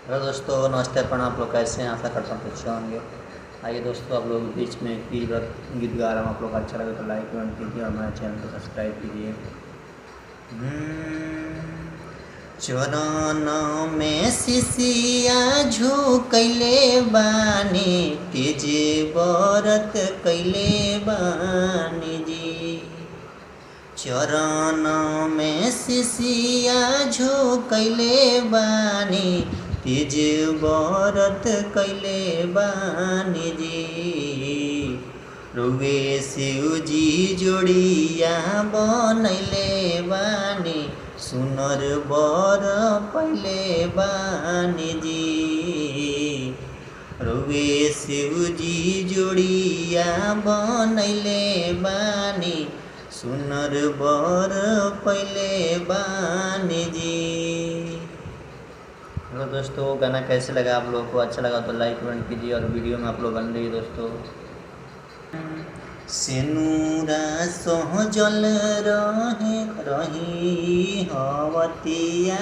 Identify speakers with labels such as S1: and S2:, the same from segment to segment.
S1: Hello दोस्तों, नमस्ते। अपन आप लोग कैसे हैं? आशा करता हूँ अच्छे होंगे। आइए दोस्तों, आप लोग बीच में गीत गा रहा हूँ। आप लोग अच्छा लगे तो लाइक कमेंट कीजिए और हमारे चैनल को सब्सक्राइब कीजिए। चरण में सिसिया झुकैले बानी, तेज व्रत कैले बानी जी। चरण में सिसिया झुकैले बानी, तेज व्रत कैले बानी जी। रुवे शिव जी जोड़िया बनैले बानी, सुनर बर पहले बानी जी। रुवे शिव जी जोड़िया बनैले बानी, सुनर बर पहले बानी जी। हेलो दोस्तों, गाना कैसे लगा? आप लोगों को अच्छा लगा तो लाइक कमेंट कीजिए और वीडियो में आप लोग बन रही दोस्तों। सेनुरा सहजल रही हवतिया,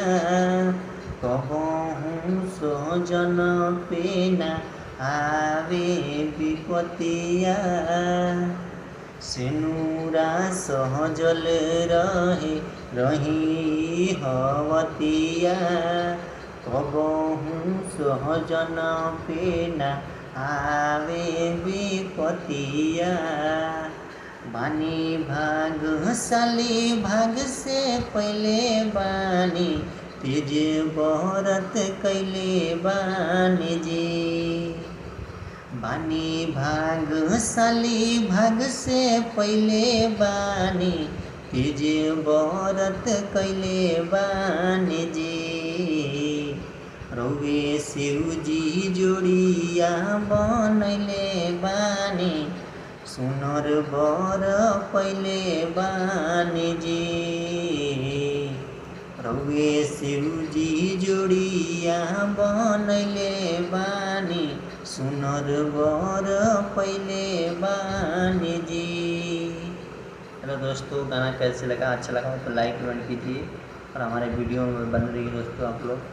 S1: कहूँ सहजन पेना आवे विपतिया। सेनुरा सहजल रही हवतिया, कहूँ सहजन पेना आवे विपतिया। बानी भागशाली भाग से पहले बानी, तेज व्रत कैले बानी जी। बानी भागशाली भाग से पहले बानी, तेज व्रत कैले बानी जी। रुवे शिव जी जोड़िया बनैले बानी, सुनर बर पहले बानी जी। रुवे शिव जी जोड़िया बनैले बानी, सुनर बर पहले बानी जी। हेलो दोस्तों, गाना कैसे लगा? अच्छा लगा तो लाइक कमेंट कीजिए और हमारे वीडियो में बन रही है दोस्तों आप लोग।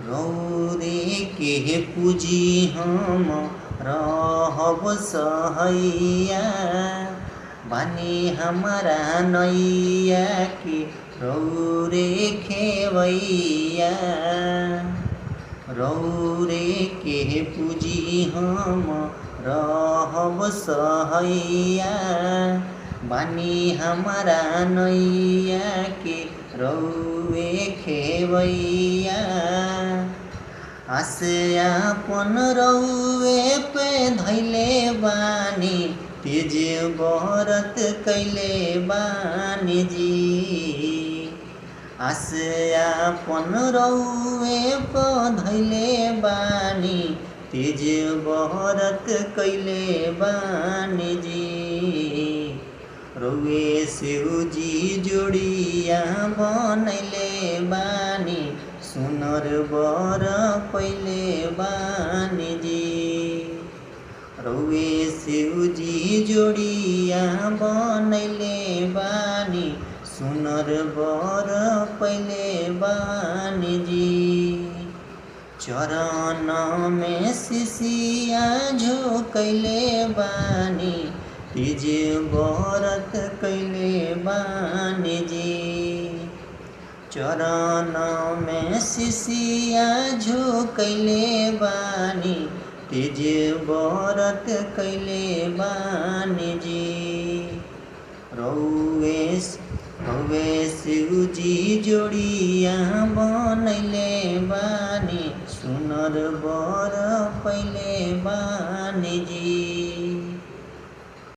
S1: रौरे के पूजी हम रहब सहैया, बानी हमारा नैया के रौरे खेवैया। रौरे के पूजी हम रहब सहैया, बानी हमारा नैया के रौवे खेवैया। आसे आपन रौवे पे धैले बानी, तेज व्रत कैले बानी जी। आसे आपन रौवे पे धैले बानी, तेज व्रत कैले बानी जी। रुवे शिव जी जोड़िया बनैले बानी, सुनर बर पहले बानी जी। रुवे शिव जी जोड़िया बनैले बानी, सुनर बर पहले बानी जी। चरण में सिसिया झुकैले बानी, तेज व्रत कैले बानी जी। चरण में सिसिया झुकैले बानी, तेज व्रत कैले बानी जी। रुवे शिव जी जोड़िया बनैले बानी, सुनर बर पहले बानी जी।